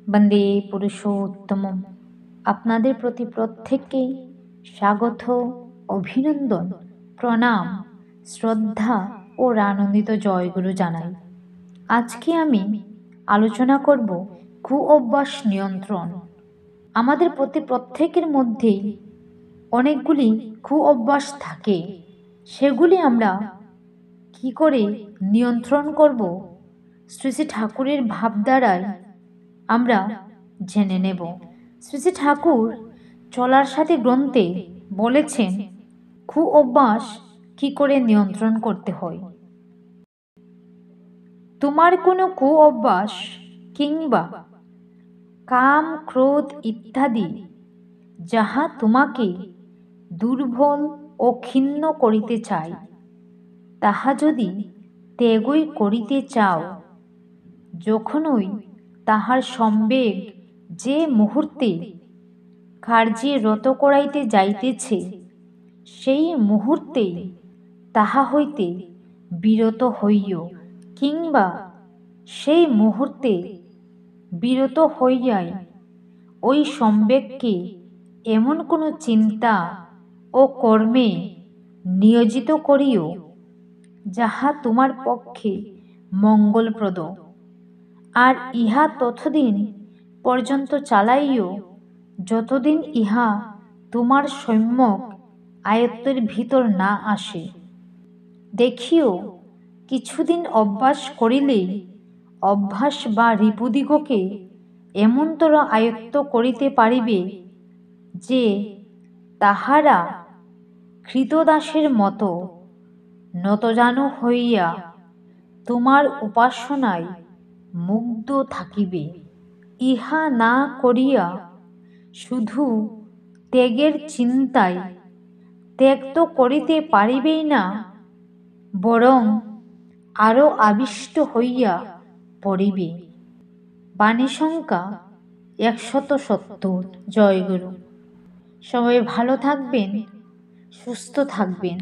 বন্দে পুরুষোত্তমম। আপনাদের প্রতি প্রত্যেককেই স্বাগত, অভিনন্দন, প্রণাম, শ্রদ্ধা ও আনন্দিত জয়গুরু জানাই। আজকে আমি আলোচনা করব কু অভ্যাস নিয়ন্ত্রণ। আমাদের প্রতি প্রত্যেকের মধ্যেই অনেকগুলি কু অভ্যাস থাকে, সেগুলি আমরা কি করে নিয়ন্ত্রণ করব, শ্রী শ্রী ঠাকুরের ভাবধারায় আমরা জেনে নেব। শ্রী শ্রী ঠাকুর চলার সাথে গ্রন্থে বলেছেন কু অভ্যাস কি করে নিয়ন্ত্রণ করতে হয়। তোমার কোনো কু অভ্যাস কিংবা কাম, ক্রোধ ইত্যাদি যাহা তোমাকে দুর্বল ও ক্ষীণ করিতে চায়, তাহা যদি ত্যাগই করিতে চাও, যখনই তাহার সম্বেগ যে মুহূর্তে কার্যে রত করাইতে যাইতেছে, সেই মুহূর্তেই তাহা হইতে বিরত হইও, কিংবা সেই মুহূর্তে বিরত হইয়াই ওই সম্বেগকে এমন কোনো চিন্তা ও কর্মে নিয়োজিত করিও যাহা তোমার পক্ষে মঙ্গলপ্রদ, আর ইহা ততদিন পর্যন্ত চালাইও যতদিন ইহা তোমার সম্যক আয়ত্তের ভিতর না আসে। দেখিও, কিছুদিন অভ্যাস করিলেই অভ্যাস বা রিপুদিগকে এমনতর আয়ত্ত করিতে পারিবে যে তাহারা কৃতদাসের মতো নতজানু হইয়া তোমার উপাসনায় মুগ্ধ থাকিবে। ইহা না করিয়া শুধু ত্যাগের চিন্তায় ত্যাগ তো করিতে পারিবেই না, বরং আরও আবিষ্ট হইয়া পড়িবে। বাণী সংখ্যা 170। জয়গুরু। সবাই ভালো থাকবেন, সুস্থ থাকবেন।